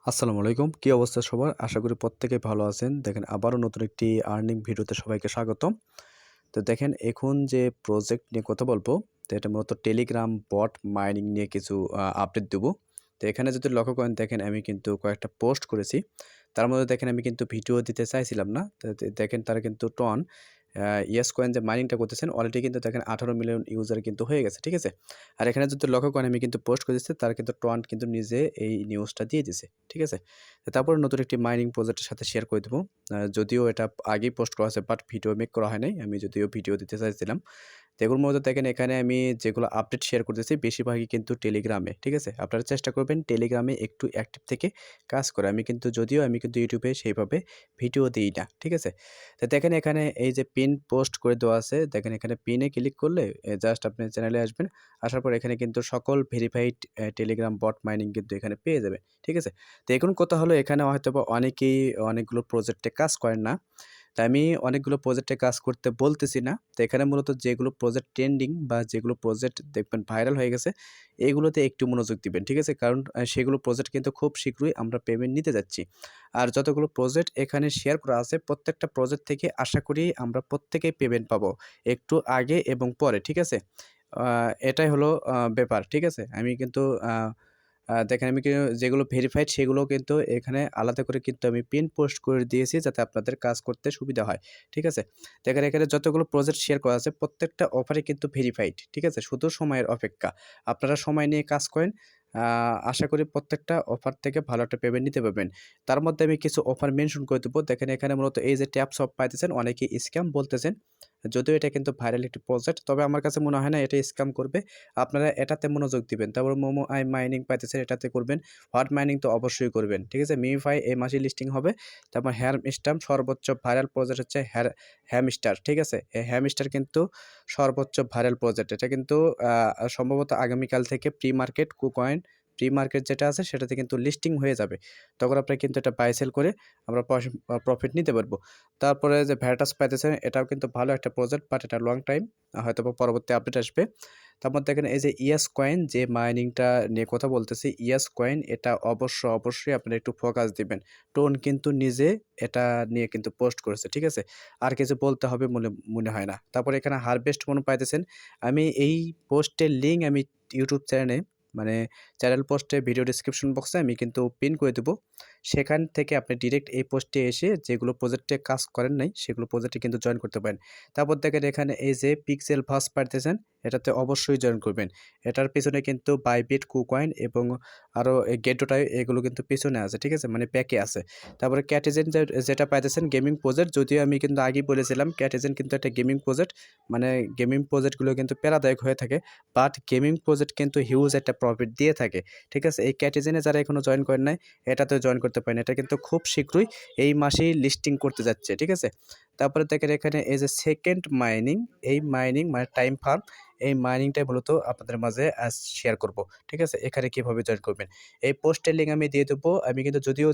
আসসালামু আলাইকুম। কি অবস্থা সবার? আশা করি প্রত্যেকেই ভালো আছেন। দেখেন আবারও নতুন একটি আর্নিং ভিডিওতে সবাইকে স্বাগতম। তো দেখেন এখন যে প্রজেক্ট নিয়ে কথা বলবো, তো এটা মূলত টেলিগ্রাম বট মাইনিং নিয়ে কিছু আপডেট দেবো। তো এখানে যদি লক্ষ্য করেন দেখেন আমি কিন্তু কয়েকটা পোস্ট করেছি। তার মধ্যে দেখেন আমি কিন্তু ভিডিও দিতে চাইছিলাম না। তো দেখেন তারা কিন্তু ইয়েস কয়েন যে মাইনিংটা করতেছেন অলরেডি কিন্তু দেখেন 18 মিলিয়ন ইউজার কিন্তু হয়ে গেছে। ঠিক আছে? আর এখানে যদি লক্ষ্য করেন আমি কিন্তু পোস্ট করে দিচ্ছি তারা কিন্তু কিন্তু নিজে এই নিউজটা দিয়ে দিছে। ঠিক আছে? তো তারপরে নতুন একটি মাইনিং প্রজেক্টের সাথে শেয়ার করে দেবো। যদিও এটা আগেই পোস্ট করা আছে বাট ভিডিও মেক করা হয় নাই। আমি যদিও ভিডিও দিতে চাইছিলাম। তো এগুলোর মধ্যে দেখেন এখানে আমি যেগুলো আপডেট শেয়ার করতেছি বেশিরভাগই কিন্তু টেলিগ্রামে। ঠিক আছে? আপনারা চেষ্টা করবেন টেলিগ্রামে একটু অ্যাক্টিভ থেকে কাজ করে। আমি কিন্তু ইউটিউবে সেইভাবে ভিডিও দিই না। ঠিক আছে? তো দেখেন এখানে এই যে পিন পোস্ট করে দেওয়া আছে। দেখেন এখানে পিনে ক্লিক করলে জাস্ট আপনি চ্যানেলে আসবেন। আসার পর এখানে কিন্তু সকল ভেরিফাইড টেলিগ্রাম বট মাইনিং কিন্তু এখানে পেয়ে যাবেন। ঠিক আছে? তো এখন কথা হলো এখানে হয়তোবা অনেকেই অনেকগুলো প্রজেক্টে কাজ করেন না। তো আমি অনেকগুলো প্রজেক্টে কাজ করতে বলতেছি না। তো এখানে মূলত যেগুলো প্রজেক্ট ট্রেন্ডিং বা যেগুলো প্রজেক্ট দেখবেন ভাইরাল হয়ে গেছে, এগুলোতে একটু মনোযোগ দিবেন। ঠিক আছে? কারণ সেগুলো প্রজেক্ট কিন্তু খুব শীঘ্রই আমরা পেমেন্ট নিতে যাচ্ছি। আর যতগুলো প্রজেক্ট এখানে শেয়ার করা আছে, প্রত্যেকটা প্রজেক্ট থেকে আশা করি আমরা প্রত্যেকেই পেমেন্ট পাবো। একটু আগে এবং পরে। ঠিক আছে? আ এটাই হলো ব্যাপার। ঠিক আছে? আমি কিন্তু দেখেন আমি যেগুলো ভেরিফাইড সেগুলোও কিন্তু এখানে আলাদা করে কিন্তু আমি পিন পোস্ট করে দিয়েছি যাতে আপনাদের কাজ করতে সুবিধা হয়। ঠিক আছে? দেখেন এখানে যতগুলো প্রজেক্ট শেয়ার করা আছে প্রত্যেকটা অফারই কিন্তু ভেরিফাইড। ঠিক আছে? শুধু সময়ের অপেক্ষা। আপনারা সময় নিয়ে কাজ করেন। আ আশা করি প্রত্যেকটা অফার থেকে ভালো একটা পেমেন্ট নিতে পারবেন। তার মধ্যে আমি কিছু অফার মেনশন করে দেবো। দেখেন এখানে মূলত এই যে ট্যাপ শপ পাইতেছেন অনেকেই স্ক্যাম বলতেছেন। যদিও এটা কিন্তু ভাইরাল একটি প্রজেক্ট। তবে আমার কাছে মনে হয় না এটা স্ক্যাম করবে। আপনারা এটাতে মনোযোগ দিবেন। তারপর মোমো আই মাইনিং পাইতেছেন এটাতে করবেন। হট মাইনিং তো অবশ্যই করবেন। ঠিক আছে? মিমিফাই এই মাসেই লিস্টিং হবে। তারপর হ্যামস্টার সর্বোচ্চ ভাইরাল প্রজেক্ট হচ্ছে হ্যামস্টার। ঠিক আছে? এই হ্যামস্টার কিন্তু সর্বোচ্চ ভাইরাল প্রজেক্ট। এটা কিন্তু আ সম্ভবত আগামীকাল থেকে প্রি মার্কেট যেটা আছে সেটাতে কিন্তু লিস্টিং হয়ে যাবে। তখন আপনারা কিন্তু এটা বাই সেল করে আমরা প্রফিট নিতে পারবো। তারপরে যে ভ্যারাটাস পাইতেছেন এটাও কিন্তু ভালো একটা প্রজেক্ট বাট এটা লং টাইম। হয়তোবা পরবর্তী আপডেট আসবে। তারপর দেখেন এই যে ইয়াস কয়েন যে মাইনিংটা নিয়ে কথা বলতেছি, ইয়াস কয়েন এটা অবশ্যই আপনারা একটু ফোকাস দিবেন। টোন কিন্তু নিজে এটা নিয়ে কিন্তু পোস্ট করেছে। ঠিক আছে? আর কিছু বলতে হবে মনে হয় না। তারপরে এখানে হারভেস্ট মনে পাইতেছেন। আমি এই পোস্টের লিঙ্ক আমি ইউটিউব চ্যানেলে মানে চ্যানেল পোস্টে ভিডিও ডেসক্রিপশন বক্সে আমি কিন্তু পিন করে দেবো। সেখান থেকে আপনি ডিরেক্ট এই পোস্টে এসে যেগুলো প্রজেক্টে কাজ করেন নাই সেগুলো প্রজেক্টে কিন্তু জয়েন করতে পারেন। তারপর দেখেন এখানে এই যে পিক্সেল ভাস পাইতেছেন এটাতে অবশ্যই জয়েন করবেন। এটার পেছনে কিন্তু বাইবিট, কুকয়েন এবং আরো গেটোটাই এগুলো কিন্তু পেছনে আছে। ঠিক আছে? মানে প্যাকে আছে। তারপরে ক্যাটিজেন যেটা পাইতেছেন গেমিং প্রজেক্ট যদিও আমি কিন্তু আগেই বলেছিলাম ক্যাটিজেন কিন্তু একটা গেমিং প্রজেক্ট। মানে গেমিং প্রজেক্টগুলো কিন্তু প্যারাদায়ক হয়ে থাকে। বাট গেমিং প্রজেক্ট কিন্তু হিউজ একটা প্রফিট দিয়ে থাকে। ঠিক আছে? এই ক্যাটিজেনে যারা এখনো জয়েন করেন নাই এটাতেও জয়েন করতে পারেন। এটা কিন্তু খুব শীঘ্রই এই মাসেই লিস্টিং করতে যাচ্ছে। ঠিক আছে? তারপরে দেখেন এখানে এই যে সেকেন্ড মাইনিং, এই মাইনিং মানে টাইম ফার্ম, এই মাইনিংটাই মূলত আপনাদের মাঝে আজ শেয়ার করব। ঠিক আছে? এখানে কিভাবে জয়েন করবেন। এই পোস্টের লিঙ্ক আমি দিয়ে দেবো। আমি কিন্তু যদিও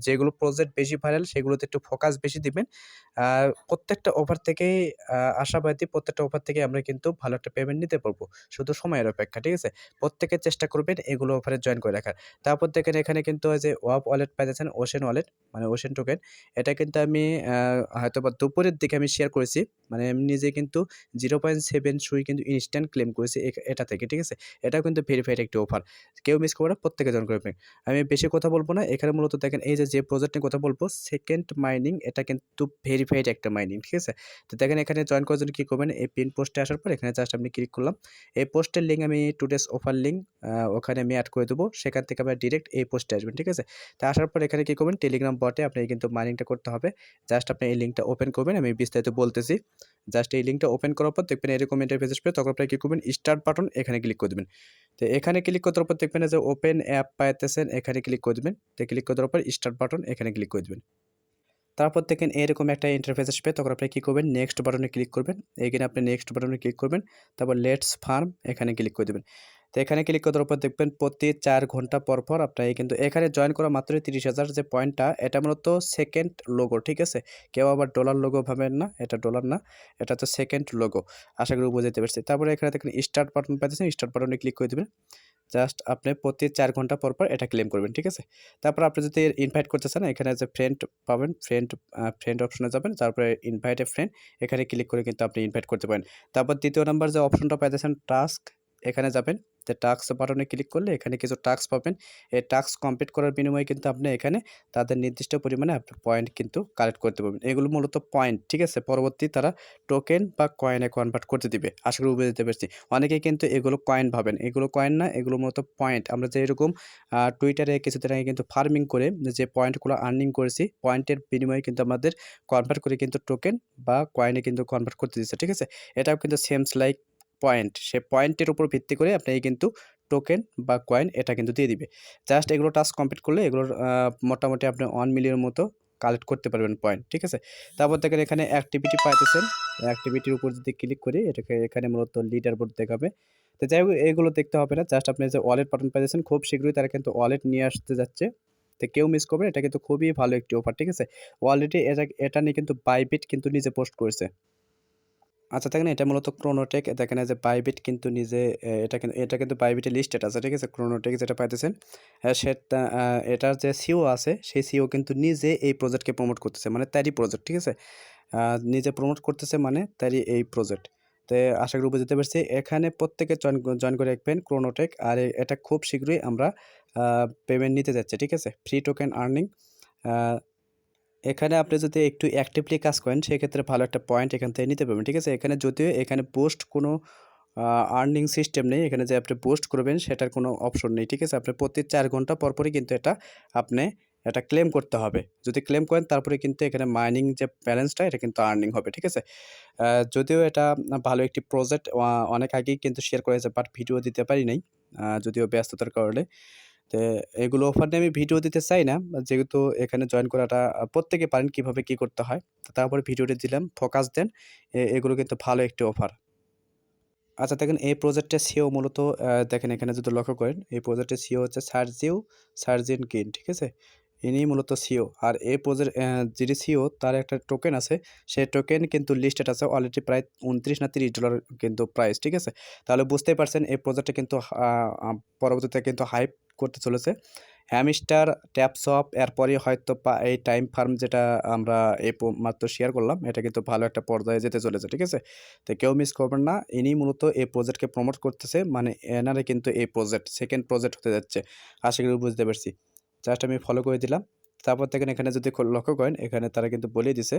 যেগুলো প্রজেক্ট বেশি ভাইরাল সেগুলোতে একটু ফোকাস বেশি দিবেন। প্রত্যেকটা অফার থেকেই আশাবাদী প্রত্যেকটা অফার থেকে আমরা কিন্তু ভালো একটা পেমেন্ট নিতে পারবো। শুধু সময়ের অপেক্ষা। ঠিক আছে? প্রত্যেকে চেষ্টা করবেন এগুলো অফারে জয়েন করে রাখার। তারপর দেখেন এখানে কিন্তু ওই যে ওয়াপ ওয়ালেট পাইতেছেন, ওশেন ওয়ালেট মানে ওশেন টোকেন। এটা কিন্তু আমি হয়তোবা দুপুরের দিকে আমি শেয়ার করেছি। মানে আমি নিজে কিন্তু 0.7 সুই কিন্তু ইনস্ট্যান্ট ক্লেম করেছি এটা থেকে। ঠিক আছে? এটাও কিন্তু ভেরিফাইড একটি অফার। কেউ মিস করবে না, প্রত্যেকে জয়েন করবেন। আমি বেশি কথা বলব না। এখানে মূলত দেখেন এই যে প্রজেক্ট নিয়ে কথা বলবো, সেকেন্ড মাইনিং এটা কিন্তু ভেরিফাইড একটা মাইনিং। ঠিক আছে? তো দেখেন এখানে জয়েন করার জন্য কি করবেন? এই পিন পোস্টে আসার পর এখানে জাস্ট আপনি ক্লিক করলাম। এই পোস্টের লিঙ্ক আমি টুডেস অফার লিঙ্ক ওখানে আমি এড করে দেবো। সেখান থেকে আপনারা ডিরেক্ট এই পোস্টে আসবেন। ঠিক আছে? তো আসার পর এখানে কি করবেন? টেলিগ্রাম বটে আপনি কিন্তু মাইনিংটা করতে হবে। জাস্ট আপনি এই লিঙ্কটা ওপেন করবেন। আমি বিস্তারিত বলতেছি। জাস্ট এই লিঙ্কটা ওপেন করার পর দেখবেন এরকম ইন্টারফেস আসবে। তখন আপনি কি করবেন? স্টার্ট বাটন এখানে ক্লিক করে দিবেন। তো এখানে ক্লিক করার পর দেখবেন যে ওপেন অ্যাপ পাইতেছেন এখানে ক্লিক করে দিবেন। তো ক্লিক করার পর স্টার্ট বাটন এখানে ক্লিক করে দিবেন। তারপর দেখেন এরকম একটা ইন্টারফেস আসবে তখন আপনি কি করবেন? নেক্সট বাটনে ক্লিক করবেন। এখানে আপনি নেক্সট বাটনে ক্লিক করবেন। তারপর লেটস ফার্ম এখানে ক্লিক করে দিবেন। তো এখানে ক্লিক করার পর দেখবেন প্রতি ৪ ঘন্টা পর আপনার কিন্তু এখানে জয়েন করা মাত্রই ৩০,০০০ যে পয়েন্টটা এটা মূলত সেকেন্ড লোগো। ঠিক আছে? কেউ আবার ডলার লোগো ভাবেন না। এটা ডলার না। এটা হচ্ছে সেকেন্ড লোগো। আশা করি বুঝাইতে পারছি। তারপরে এখানে দেখেন স্টার্ট বাটন পাইতেছেন। স্টার্ট বাটনে ক্লিক করে দিবেন। জাস্ট আপনি প্রতি 4 ঘন্টা পর, পর এটা ক্লেম করবেন, ঠিক আছে? তারপর আপনি যদি ইনভাইট করতে চান, এখানে যে ফ্রেন্ড পাবেন, ফ্রেন্ড অপশনে যাবেন, তারপরে ইনভাইট এ ফ্রেন্ড এখানে ক্লিক করে কিন্তু আপনি ইনভাইট করতে পারেন। তারপর ২য় নাম্বার যে অপশনটা পাইতেছেন টাস্ক, এখানে যাবেন। তো টাস্ক বাটনে ক্লিক করলে এখানে কিছু টাস্ক পাবেন। এই টাস্ক কমপ্লিট করার বিনিময়ে কিন্তু আপনি এখানে তাদের নির্দিষ্ট পরিমাণে আপনি পয়েন্ট কিন্তু কালেক্ট করতে পারবেন। এগুলো মূলত পয়েন্ট, ঠিক আছে? পরবর্তী তারা টোকেন বা কয়েনে কনভার্ট করতে দিবে। আশা করি বুঝতে পেরেছি। অনেকেই কিন্তু এগুলো কয়েন ভাবেন। এগুলো কয়েন না, এগুলো মূলত পয়েন্ট। আমরা যে এরকম টুইটারে কিছুদিন আগে কিন্তু ফার্মিং করে যে পয়েন্টগুলো আর্নিং করেছি, পয়েন্টের বিনিময়ে কিন্তু আমাদের কনভার্ট করে কিন্তু টোকেন বা কয়েনে কিন্তু কনভার্ট করতে দিচ্ছে, ঠিক আছে? এটাও কিন্তু সেমস লাইক পয়েন্ট। সে পয়েন্টের উপর ভিত্তি করে আপনি কিন্তু টোকেন বা কয়েন এটা কিন্তু দিয়ে দিবে। জাস্ট এগুলো টাস্ক কমপ্লিট করলে এগুলোর মোটামুটি আপনি 1 মিলিয়নের মতো কালেক্ট করতে পারবেন পয়েন্ট, ঠিক আছে? তারপর দেখেন এখানে অ্যাক্টিভিটি পাইতেছেন। অ্যাক্টিভিটির উপর যদি ক্লিক করি এটাকে এখানে মূলত লিডার বোর্ড দেখাবে। তো যাই হোক এগুলো দেখতে হবে না। জাস্ট আপনি যে ওয়ালেট বাটন পাইতেছেন খুব শীঘ্রই তারা কিন্তু ওয়ালেট নিয়ে আসতে যাচ্ছে। তো কেউ মিস করবেন, এটা কিন্তু খুবই ভালো একটি অফার, ঠিক আছে? অলরেডি এটা নিয়ে কিন্তু বাইবিট কিন্তু নিজে পোস্ট করেছে। আচ্ছা দেখেন এটা মূলত ক্রোনোটেক, দেখেন এই যে বাইবিট কিন্তু নিজে এটা কিন্তু বাইবিটে লিস্টেড আছে, ঠিক আছে? ক্রোনোটেক যেটা পাইতেছেন সেটা এটার যে সিইও আছে সেই সিইও কিন্তু নিজে এই প্রজেক্টকে প্রমোট করতেছে, মানে তারই প্রজেক্ট, ঠিক আছে? নিজে প্রমোট করতেছে মানে তারই এই প্রজেক্ট। তো আশা করি বুঝতে পারছি। এখানে প্রত্যেকে জয়েন করে রাখবেন ক্রোনোটেক। আর এটা খুব শীঘ্রই আমরা পেমেন্ট নিতে যাচ্ছি, ঠিক আছে? Free token earning. আ এখানে আপনি যদি একটু অ্যাক্টিভলি কাজ করেন সেক্ষেত্রে ভালো একটা পয়েন্ট এখান থেকে নিতে পারবেন, ঠিক আছে? এখানে যদিও এখানে বুস্ট কোনো আর্নিং সিস্টেম নেই। এখানে যে আপনি বুস্ট করবেন সেটার কোনো অপশন নেই, ঠিক আছে? আপনি প্রতি ৪ ঘন্টা পরপরই কিন্তু আপনি এটা ক্লেম করতে হবে। যদি ক্লেম করেন তারপরে কিন্তু এখানে মাইনিং যে ব্যালেন্সটা এটা কিন্তু আর্নিং হবে, ঠিক আছে? আ যদিও এটা ভালো একটি প্রজেক্ট অনেক আগেই কিন্তু শেয়ার করা হয়েছে বাট ভিডিও দিতে পারি নাই। যদিও ব্যস্ততার কারণে। তো এগুলো অফার নিয়ে আমি ভিডিও দিতে চাই না। যেহেতু এখানে জয়েন করাটা প্রত্যেকে পারেন কিভাবে কি করতে হয়। তো তারপরে ভিডিওটি দিলাম, ফোকাস দেন। এগুলো কিন্তু ভালো একটি অফার। আচ্ছা দেখেন এই প্রজেক্টের সিইও মূলত দেখেন এখানে যদি লক্ষ্য করেন এই প্রজেক্টের সিইও হচ্ছে সার্জিন কিন, ঠিক আছে? ইনি মূলত সিইও। আর এই যিনি সিইও তার একটা টোকেন আছে। সেই টোকেন কিন্তু লিস্টেড আছে অলরেডি প্রায় 29 না $30 কিন্তু প্রাইস, ঠিক আছে? তাহলে বুঝতেই পারছেন এই প্রজেক্টটা কিন্তু আ আ পরবর্তীতে কিন্তু হাইপ করতে চলেছে। হ্যামস্টার, ট্যাপসপ এরপরেই হয়তোবা এই টাইম ফার্ম যেটা আমরা মাত্র শেয়ার করলাম এটা কিন্তু ভালো একটা পর্যায়ে যেতে চলেছে, ঠিক আছে? তো কেউ মিস করবেন না। ইনি মূলত এই প্রজেক্টকে প্রমোট করতেছে। মানে এনারে কিন্তু এই প্রজেক্ট 2nd প্রজেক্ট হতে যাচ্ছে। আশা করি বুঝতে পারছি। জাস্ট আমি ফলো করে দিলাম। তারপর দেখেন এখানে যদি লক্ষ্য করেন এখানে তারা কিন্তু বলেই দিছে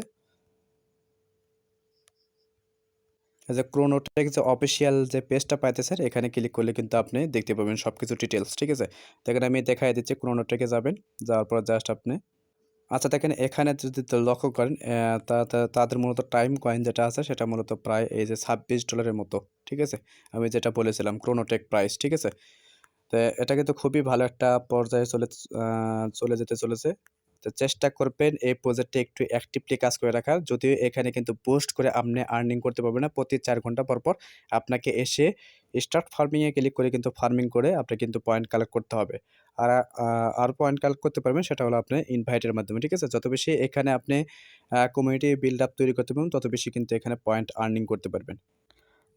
এই যে ক্রোনোটেক যে অফিসিয়াল যে পেজটা পাইতেছেন এখানে ক্লিক করলে কিন্তু আপনি দেখতে পাবেন সবকিছু ডিটেইলস, ঠিক আছে? দেখেন আমি দেখায় দিচ্ছি ক্রোনোটেকে যাবেন। যাওয়ার পর জাস্ট আপনি আচ্ছা দেখেন এখানে যদি লক্ষ্য করেন তাদের মূলত টাইম কয়েন যেটা আছে সেটা মূলত প্রায় এই যে $26 এর মতো। ঠিক আছে? আমি যেটা বলেছিলাম ক্রোনোটেক প্রাইস, ঠিক আছে? তো এটা কিন্তু খুবই ভালো একটা পর্যায়ে আ চলে যেতে চলেছে। তো চেষ্টা করবেন এই প্রজেক্টে একটু অ্যাক্টিভলি কাজ করে রাখার। যদিও এখানে কিন্তু বুস্ট করে আপনি আর্নিং করতে পারবেন না। প্রতি ৪ ঘন্টা পর, পর আপনাকে এসে স্টার্ট ফার্মিং এ ক্লিক করে কিন্তু ফার্মিং করে আপনি কিন্তু পয়েন্ট কালেক্ট করতে হবে। আর আর পয়েন্ট কালেক্ট করতে পারবেন সেটা হলো আপনি ইনভাইটের মাধ্যমে। ঠিক আছে? যত বেশি এখানে আপনি কমিউনিটি বিল্ড আপ তৈরি করতে পারবেন তত বেশি কিন্তু এখানে পয়েন্ট আর্নিং করতে পারবেন।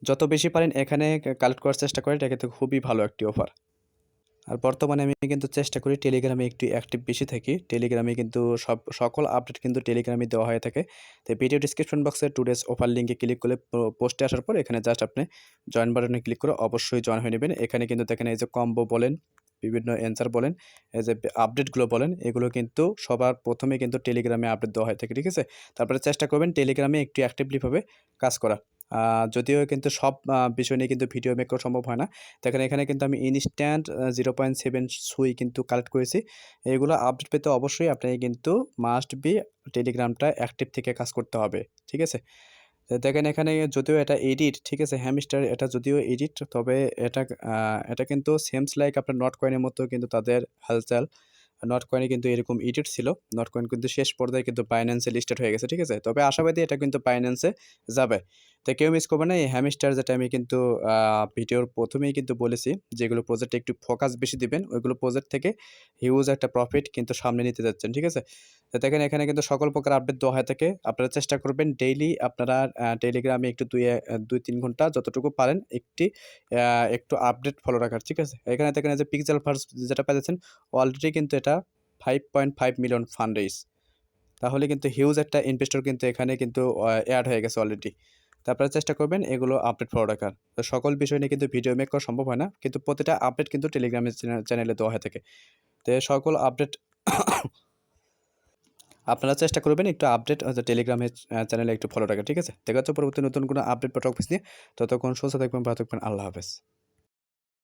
যত বেশি পারেন এখানে কালেক্ট করার চেষ্টা করেন। এটা কিন্তু খুবই ভালো একটি অফার। আর বর্তমানে আমি কিন্তু চেষ্টা করি টেলিগ্রামে একটু অ্যাক্টিভ বেশি থাকি। টেলিগ্রামে কিন্তু সকল আপডেট কিন্তু টেলিগ্রামে দেওয়া হয়ে থাকে। তো ভিডিও ডেসক্রিপশন বক্সে টুডেস অফার লিঙ্কে ক্লিক করলে পোস্টে আসার পর এখানে জাস্ট আপনি জয়েন বাটনে ক্লিক করে অবশ্যই জয়েন হয়ে নেবেন। এখানে কিন্তু দেখেন এই যে কম্বো বলেন, বিভিন্ন অ্যান্সার বলেন, এই যে আপডেটগুলো বলেন, এগুলো কিন্তু সবার ১ম এ কিন্তু টেলিগ্রামে আপডেট দেওয়া হয়ে থাকে। ঠিক আছে? তারপরে চেষ্টা করবেন টেলিগ্রামে একটু অ্যাক্টিভলি ভাবে কাজ করা। যদিও কিন্তু সব বিষয় নিয়ে কিন্তু ভিডিও মেক করা সম্ভব হয় না। দেখেন এখানে কিন্তু আমি ইনস্ট্যান্ট 0.7 সুই কিন্তু কালেক্ট করেছি। এগুলো আপডেট পেতে অবশ্যই আপনাকে কিন্তু মাস্ট বি টেলিগ্রামটা অ্যাক্টিভ থেকে কাজ করতে হবে। ঠিক আছে? তো দেখেন এখানে যদিও এটা এডিট, ঠিক আছে? হ্যামস্টার এটা যদিও এডিট তবে এটা আ এটা কিন্তু সেমস লাইক আপনার নট কয়েনের মতো কিন্তু তাদের হালচাল। নট কয়েনে কিন্তু এরকম ইডিট ছিল। নট কয়েন কিন্তু শেষ পর্যায়ে কিন্তু বাইন্যান্সে লিস্টেড হয়ে গেছে, ঠিক আছে? তবে আশাবাদী এটা কিন্তু বাইন্যান্সে যাবে। তো কেউ মিস করবে না। এই হ্যামস্টার যেটা আমি কিন্তু ভিডিওর ১ম এই কিন্তু বলেছি, যেগুলো প্রজেক্টে একটু ফোকাস বেশি দিবেন, ওইগুলো প্রজেক্ট থেকে হিউজ একটা প্রফিট কিন্তু সামনে নিতে যাচ্ছেন, ঠিক আছে? তো দেখেন এখানে কিন্তু সকল প্রকার আপডেট দেওয়া হয়ে থাকে। আপনারা চেষ্টা করবেন ডেইলি আপনারা টেলিগ্রামে একটু ২-৩ ঘন্টা যতটুকু পারেন একটু আপডেট ফলো রাখার, ঠিক আছে? এখানে দেখেন এই যে পিক্সেল ফার্স্ট যেটা পেয়েছেন অলরেডি কিন্তু এটা 5.5 মিলিয়ন ফান্ড রেইজ। তাহলে কিন্তু হিউজ একটা ইনভেস্টর কিন্তু এখানে কিন্তু এড হয়ে গেছে অলরেডি। তো আপনারা চেষ্টা করবেন এগুলো আপডেট ফলো রাখার। তো সকল বিষয় নিয়ে কিন্তু ভিডিও মেক করা সম্ভব হয় না। কিন্তু প্রতিটা আপডেট কিন্তু টেলিগ্রামের চ্যানেলে দেওয়া হয়ে থাকে। তো এই সকল আপডেট আপনারা চেষ্টা করবেন একটু আপডেট টেলিগ্রামের চ্যানেলে একটু ফলো রাখার, ঠিক আছে? দেখা হচ্ছে পরবর্তী নতুন কোনো আপডেট বা টপিকস নিয়ে। ততক্ষণ সুস্থ থাকবেন, ভালো থাকবেন। আল্লাহ হাফেজ।